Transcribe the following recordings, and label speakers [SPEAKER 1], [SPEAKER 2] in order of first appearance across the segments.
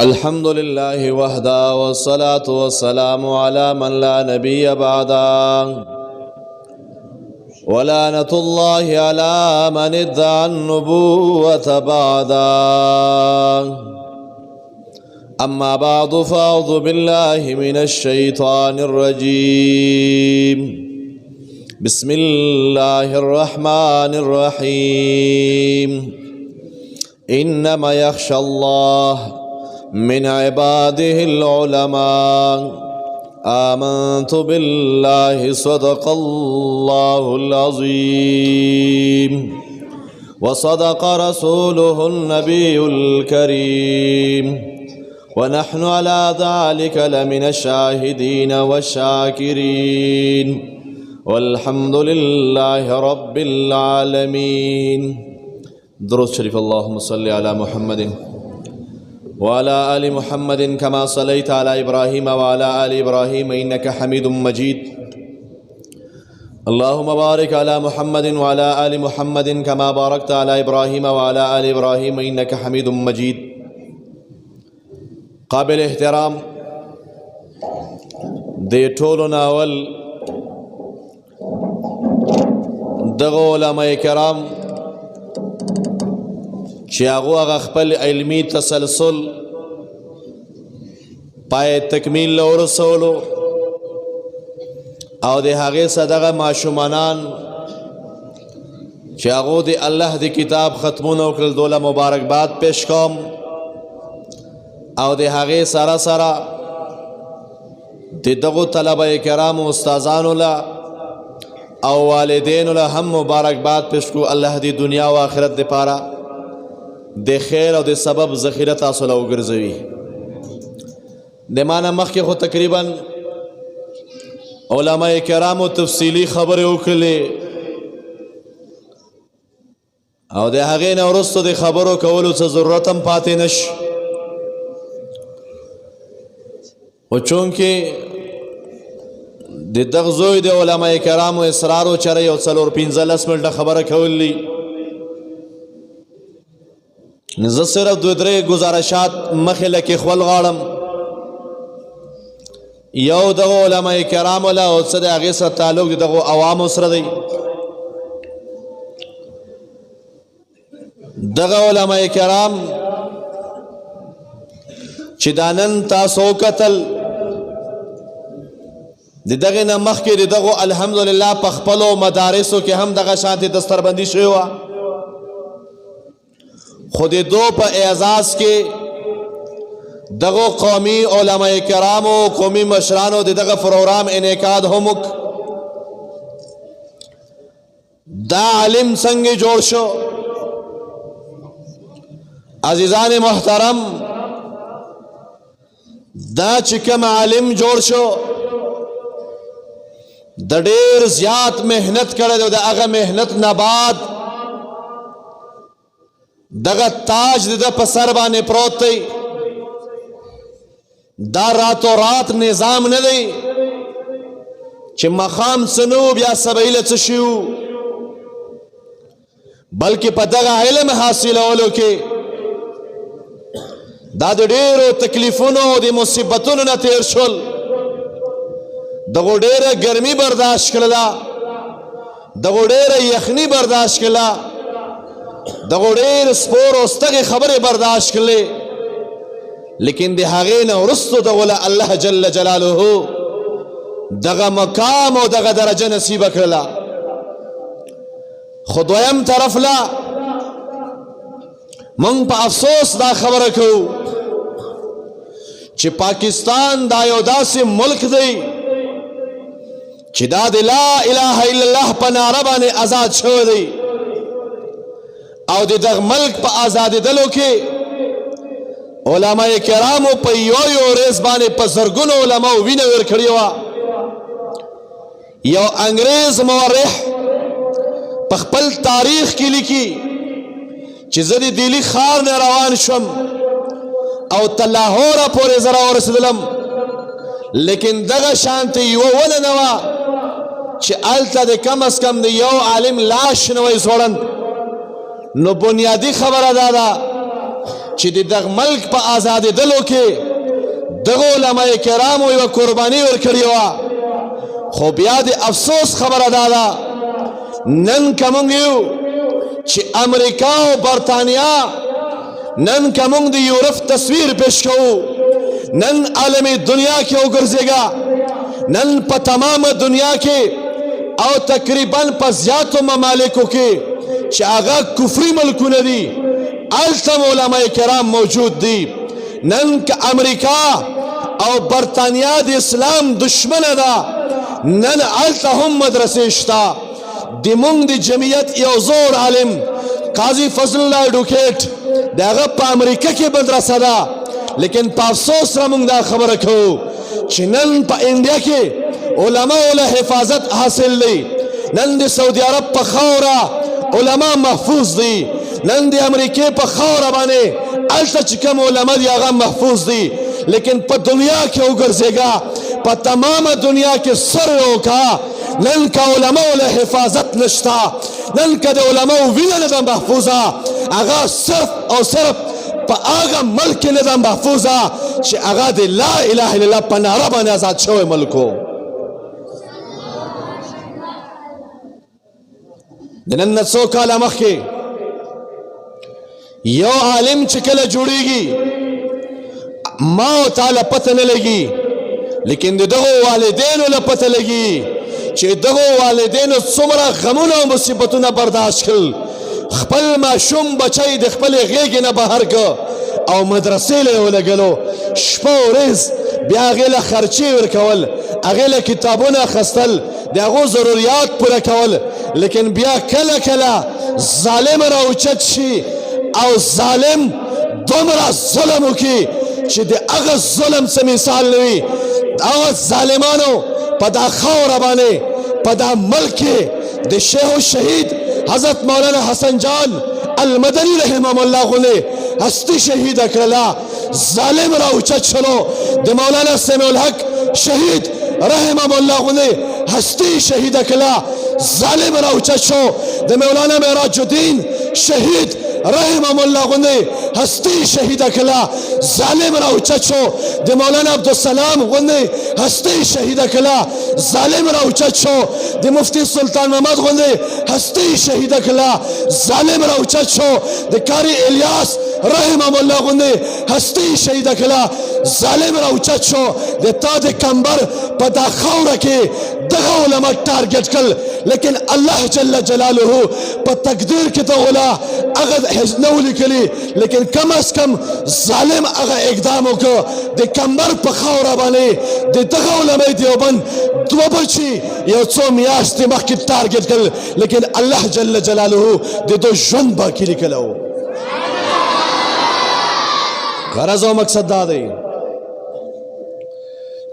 [SPEAKER 1] الحمد لله وحده والصلاة والسلام على من لا نبي بعده ولعنة الله على من ادعى النبوة بعده. أما بعد فأعوذ بالله من الشيطان الرجيم. بسم الله الرحمن الرحيم. إنما يخشى الله من عباده العلماء. آمنت بالله صدق الله العظيم وصدق رسوله النبي الكريم ونحن على ذلك لمن الشاهدين والشاكرين والحمد لله رب العالمين. درود شريف. اللهم صل على محمد وعلى آل محمد كما صليت على إبراهيم وعلى آل إبراهيم إنك حميد مجيد. اللهم بارك على محمد وعلى آل محمد كما باركت على إبراهيم وعلى آل إبراهيم إنك حميد مجيد. قابل احترام دې ټولو ناول دغه علماء کرام چې هغه خپل علمي تسلسل پای تکمیل له ورسولو او د هغې صدغه ماشومانان چې هغو د الله د کتاب ختمونه وکړل دوله مبارکباد پیش کوم او د هغې سره سره د دغو طلبه کرامو استادانو له او والدینو له هم مبارکباد پیش کو. الله د دنیا او آخرت دپاره د خیر او د سبب ذخیره تاسو له وګرځوي. د مانه مخکې خو تقریبا علماء کرامو تفصیلي خبرې وکړلې او د هغې نه وروسته د خبرو کولو څه ضرورت هم پاتې نشي. خو چونکې د دغه زوی د علماء کرامو اصرار وچره یو 4-15 منټه خبره کولی زه صرف 2-3 گزارشات مخې لکې خول غواړم. یو دغه علماء کرامو له او څه د هغې سره تعلق د دغو عوامو سره دی. دغه علماء کرام چې دا نن تاسو وکتل د دغې نه مخکې د دغو الحمدلله په خپلو مدارسو کې هم دغه شانتې دستربندي شوې وه، خو د دو په اعزاز کې دغو قومي علماء کرامو قومي مشرانو د دغه پروګرام انعقاد هم دا علم څنګه جوړ شو. عزیزان محترم، دا چې کوم عالم جوړ شو د ډېر زیات محنت کړی دی. د هغه محنت نه بعد دغه تاج د په سر باندې پروت دی. دا راتو رات نظام نه دی چې مخام څه نو بیا سبیله څه شي، بلکې په دغه علم حاصلولو کې دا د ډېرو تکلیفونو او د مصیبتونو نه تیر شول. دغو ډېره ګرمي برداشت کړله، دغو ډېره یخني برداشت کړله، دغو ډېر سپور او ستغې خبرې برداشت کړلې، لیکن د هغې نه وروستو دغو له الله جل جلاله دغه مقام او دغه درجه نصیبه کړله. خو دویم طرف له موږ په افسوس دا خبره کوو چې پاکستان دا یو داسې ملک دی چې دا د لا اله الا الله په نعره باندې آزاد شوی دی او د دغه ملک په آزادېدلو کې علماء کرامو په یو ورځ باندې په زرګونو علماو وینه ورکړې وه. یو انګریز مورخ په خپل تاریخ کې لیکي چې زه د دهلي ښار نه روان شوم او تر لاهوره پورې زه راورسېدلم، لیکن دغه شانتې یوه ونه نه وه چې هلته د کم از کم د یو عالم لاش نه وی ځوړند. نو بنیادی خبره دا ده چې د دغه ملک په آزادېدلو کې دغو علماء کرامو یوه قرباني ورکړې وه. خو بیا د افسوس خبره دا ده نن که موږ یو چې امریکا او برطانیا، نن که موږ د یورپ تصویر پیش کوو، نن عالم دنیا کې وګرځېږه، نن په تمامه دنیا کې او تقریبا په زیاتو ممالکو کې چې هغه کفري ملکونه دي هلته علماء کرام موجود دي. نن که امریکا او برطانیا د اسلام دشمنه ده، نن هلته هم مدرسې شته. د موږ د جمعیت یو زوړ عالم قاضي فضل الله اډوکیټ د هغه په امریکا کې مدرسه ده، لیکن په افسوس سره موږ دا خبره کوو چې نن په انډیا کې علماء له حفاظت حاصل دی. نن د سعودي عرب په خاوره علما محفوظ دي، نن د امریکې په خاوره باندې هلته چې کوم علما دي هغه محفوظ دي. لیکن په دنیا کې وګرځېږه، په تمامه دنیا کې سر وکړه، نن که علماء له حفاظت نشته، نن که د علماء وینه نه ده محفوظه، هغه صرف او صرف په هغه ملک کې نه ده محفوظه چې هغه د لا اله الا الله په ناره باندې آزاد شوی ملک و. د نن نه څو کاله مخکې یو عالم چې کله جوړیږي ما او تعالی پته نه لګي، لیکن د دغو والدینو له پته لګي چې دغو والدینو څومره غمونه او مصیبتونه برداشت کړل. خپل ماشوم بچی د خپلې غېږې نه بهر که او مدرسې له یې ولګلو، شپه ورځ بیا هغې له خرچې ورکول، هغې له کتابونه اخیستل، د هغو ضروریات پوره کول. لیکن بیا کله کله ظالم راوچت شي او ظالم دومره ظلم وکړي چې د هغه ظلم څه مثال نه وي. هغه ظالمانو په دا خاوره باندې په دا ملک کې د شیخ الشهید حضرت مولانا حسن جان المدني رحمه الله غوندې هستي شهیده کړله. ظالم راوچت شلو، د مولانا سمیع الحق شهید رحمه الله غوندې هستی شهیده کړله. ظالم راوچت شو، د مولانا معراج الدین شهید رحمه الله غوندې هستی شهیده کړله. ظالم راوچت شو، د مولانا عبدالسلام غوندې هستی شهیده کړله. ظالم راوچت شو، د مفتی سلطان محمد غوندې هستی شهیده کړله. ظالم راوچت شو، د قاری الیاس رحمه الله غوندې هستی شهیده کړله. ظالم راوچت شو، د تا د کمبر په دا خاوره کې دغه علما ټارګټ کړل. لیکن الله جل جلاله په تقدیر کې ته غلا هغه نه ولیکلي، لیکن کم از کم ظالم هغه اقدام وکړ د کمبر په خاوره باندې د دغه علماء دیوبند دوه بچي یو څو میاشتې مخکې ټارګټ کړل، لیکن الله جل جلاله د دوی ژوند باقي لیکلی و. غرض او مقصد دا دی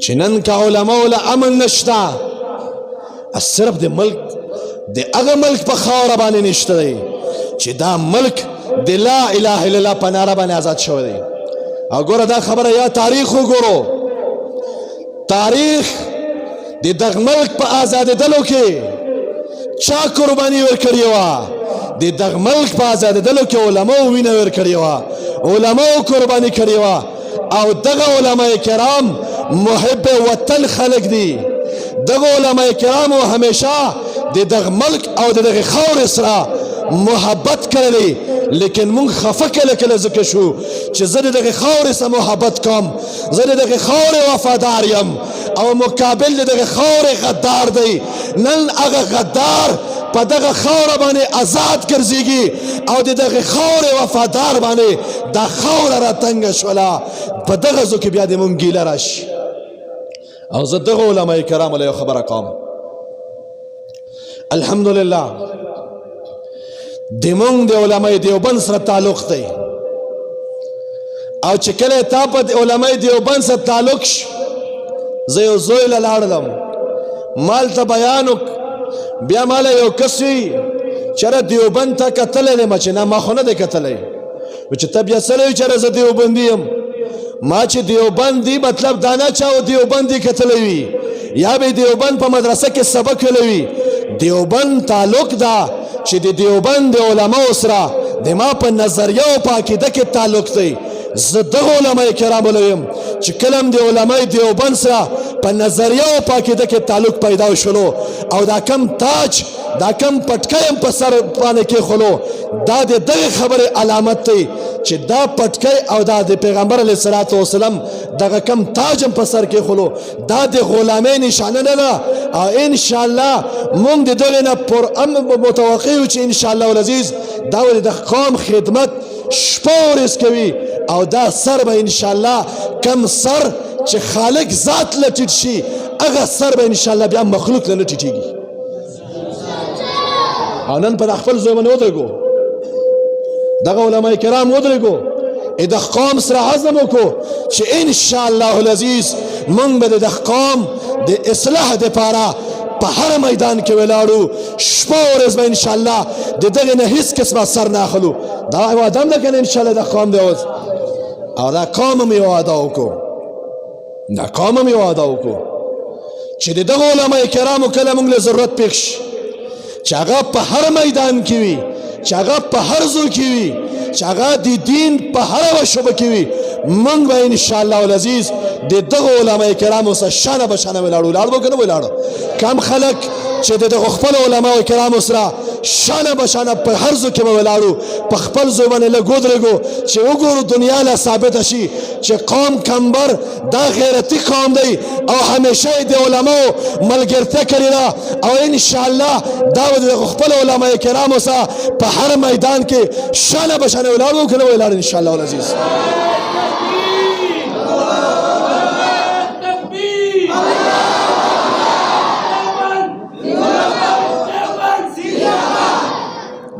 [SPEAKER 1] چې نن که علماو له امن نشته، صرف د ملک د هغه ملک په خاوره باندې نشته دی چې دا ملک د لا اله الا الله په ناره باندې آزاد شوی دی. او ګوره دا خبره یا تاریخ وګورو، تاریخ د دغه ملک په آزادېدلو کې چا قرباني ورکړې وه؟ د دغه ملک په آزادېدلو کې علماو وینه ورکړې وه، علماو قرباني کړې وه. او دغه علماء کرام محب وطن خلق دي. دغه علماء کرامو همیشه د دغه ملک او د دغه خاورې سره محبت کړی، لیکن مونږ خفه کله کله ځکه شو چې زه د دغه خاورې سره محبت کوم، زه د دغه خاورې وفادار یم او مقابل د دغه خاورې غدار دی. نن هغه غدار په دغه خاوره باندې آزاد ګرځېږي او د دغه خاورې وفادار باندې دا خاوره راتنګه شوله. په دغه ځو کې بیا د مونږ ګیله راشي. او زه دغه علماء کرامو له یو خبره کوم، الحمدلله د مونږ د علماء دیوبند سره تعلق دی. او چې کله تا په علماء دیوبند سره تعلق شي، زه یو زوی له لاړلم، مال ته بیان بیا مال یو کس وي چېره دیوبند ته کتلی دی؟ ما چې نه ما خو نه دی کتلی. چې ته بیا سره وي چېره زه دیوبندي یم؟ ما چې دیوبند دی مطلب دا نه چې او دیوبند یې کتلی وي یا به دیوبند په مدرسه کې سبق ویلی وي. دیوبند تعلق دا چې د دیوبند د علماو سره د ما په نظریه او په عقیده کې تعلق دی زه دغه علماء کرامو لویم چې کله هم د علماء دیوبند سره په نظریه او په عقیده کې تعلق پیدا شولو او دا کم تاج دا کم پټکی هم په سر باندې کېښولو دا د دغې خبرې علامت دی چې دا پټکی او دا د پیغمبر علیه الصلاة والسلام دغه کم تاج هم په سر کېښولو دا د غلامۍ نشانه نه ده او انشاءالله موږ د دغې نه متوقع یو چې انشاءالله العزیز دا ولې د قوم خدمت شپه ورځ کوي او دا سر به انشاءالله کم سر چې خالق ذات له ټیټ شي هغه سر به انشاءالله بیا مخلوق له نه ټیټېږي او نن په خپل ځای باندې ودرېږو دغه علماء کرام ودرېږو د قوم سره عزم وکړو چې انشاءالله العزیز موږ به د قوم د اصلاح دپاره په هر میدان کې ولاړو شپه ورځ به انشاءالله د دغې نه هیڅ قسمه سر نه اخلو دا وعده هم ده که نه انشاءالله د قوم دی اوس او دا قوم هم یې وعده وکړو دا قوم هم یې وعده وکړو چې د دغو علماء کرامو کله موږ له ضرورت پېښ شي چې هغه په هر میدان کې وي چې هغه په هر ځای کې وي چې هغه د دین په هره شعبه کې وي موږ به انشاءالله العزیز د دغو علماء کرامو سره شانه به شانه ولاړو ولاړ به که نه ولاړو کم خلک چې د دغو خپلو علماو کرامو سره شانه به شانه په هر ځای کې به ولاړو په خپل ځای باندې لږ ودرېږو چې وګورو دنیا له ثابته شي چې قوم کمبر دا غیرتي قوم دی او همیشه یې د علماو ملګرتیا کړې ده او انشاءالله دا به د دغو خپلو علماء کرامو سره په هر میدان کې شانه به شانه ولاړو که نه ولاړو انشاءالله العزیز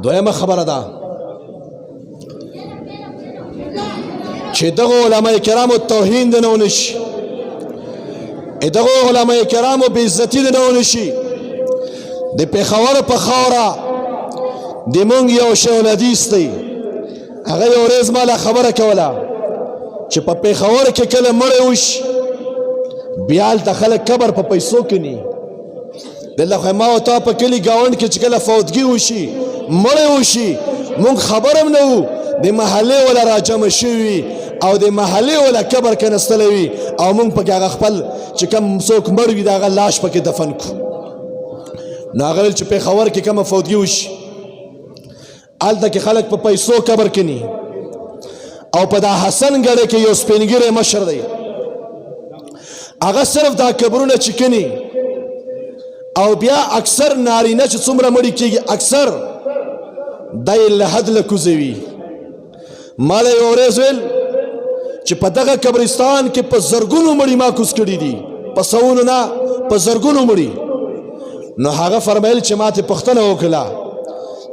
[SPEAKER 1] دویمه خبره ده چې دغه علماء کرامو توهین د نه ونشي دغه علماء کرامو بې عزتي د نه ونشي د پېښور په خاوره د مونږ یو شیخ الحدیث دی هغه یو ورځ ما له خبره کوله چې په پېښور کې کله مړی وشي بیا هلته خلک قبر په پیسو کني دلته خو ما او تا په کلي ګاونډ کې چې کله فوتګي وشي مړی وشي مونږ خبر هم نه وو د محلې ولا راجمع شوي او د محلې ولا قبر کېنستلی وي او مونږ پکې هغه خپل چې کوم څوک مړ وي د هغه لاش پکې دفن کړو نو هغه ویل چې پېښور کې کومه فوتګي وشي هلته کې خلک په پیسو قبر کني او په دا حسن ګړی کې یو سپینګیری مشر دی هغه صرف دا قبرونه چې کني او بیا اکثر نارینه چې څومره مړي کېږي اکثر دا یې له حد نه کوزوي ما له یو ورځ ویل چې په دغه قبرستان کې په زرګونو مړي ما کوز کړي دي په سوونو نه په زرګونو مړي نو هغه فرمایل چې ما ته پوښتنه وکړه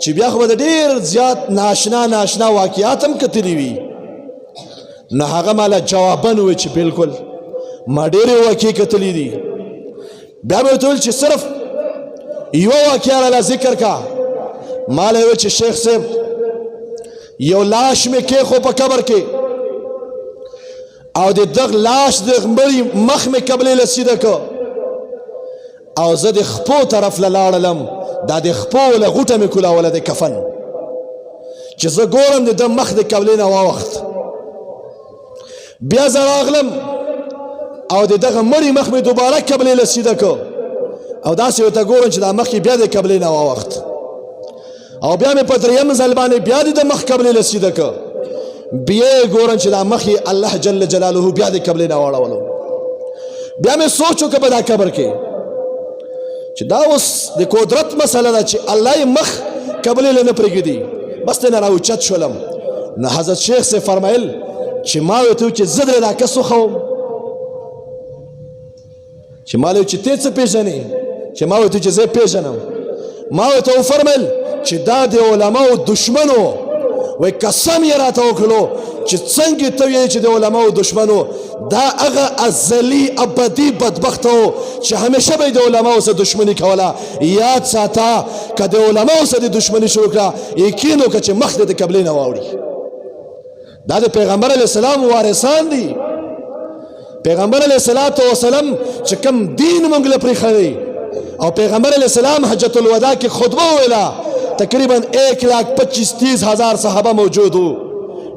[SPEAKER 1] چې بیا خو به د ډېر زیات ناشنا واقعات هم کتلي وي نو هغه ما له جوابن وویل چې بلکل ما ډېرې واقعې کتلي دي بیا مې ورته ویل چې صرف یوه واقعه راله ذکر کا ما له ویل چې شیخ صاحب یو لاش مې کېښو په قبر کې او د دغ لاش د مړي مخ مې قبلې له سیده که او زه د خپو طرف له لاړلم دا د خپو له غوټه مې کولاوله د کفن چې زه ګورم د ده مخ د قبلې نه واوښت بیا زه راغلم او د دغه مړي مخ مې دوباره قبلې له سیده که او داسې ورته ګورم چې دا مخ یې بیا د قبلې نه واوښت او بیا مې په دریم ځل باندې بیا د مخ قبلې له سیده که بیا یې ګورم چې دا مخ یې الله جل جلاله بیا د قبلې نه واړولو بیا مې سوچ وکړه په دا قبر کې چې دا اوس د قدرت مسله ده چې الله یې مخ قبلې له نه پرېږدي بس ترې نه راوچت شولم نو حضرت شیخ صاحب فرمایل چې ما ورته وویل چې زه درې دا کس وښوم چې ما له چې ته څه پېژنې چې ما ورته چې زه پېژنم ما ورته وفرمیل چې دا د علماو دشمنو وای قسم یې راته وکړلو چې څنګه ته وایې چې د علماو دشمنو دا هغه ازلي ابدي بدبخته و چې همیشه به یې د علماو سره دشمني کوله یاد ساته که د علماو سره د دشمني شروع کړه یقین وکړه چې مخ دې د قبلې نه واوړي دا د پیغمبر علیه السلام وارثان دي پیغمبر علیه السلام چې کوم دین موږ له پرېښی او پیغمبر علیه السلام حجت الوداع کې خطبه وویله
[SPEAKER 2] تقریبا 1,25,30,000 صحابه موجود وو.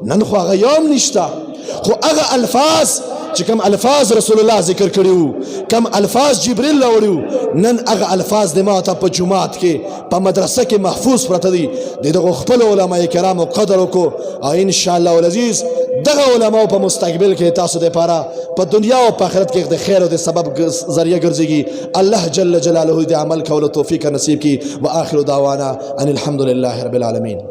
[SPEAKER 2] نن خو هغه یو هم نشته، خو هغه الفاظ چې کوم الفاظ رسول الله ذکر کړي وو، کوم الفاظ جبريل راوړي وو، نن هغه الفاظ د ما ته په جومات کې په مدرسه کې محفوظ پرته دي. د دغو خپلو علما کرامو قدر وکړو او انشاءالله العزیز دغه علماو په مستقبل کې تاسو دپاره په دنیا او په آخرت کې د خیر او د سبب ذریعه ګرځېږي. الله جل جلاله د عمل کولو توفیق نصیب کړي. واخر دعوانا ان الحمد لله رب العالمین.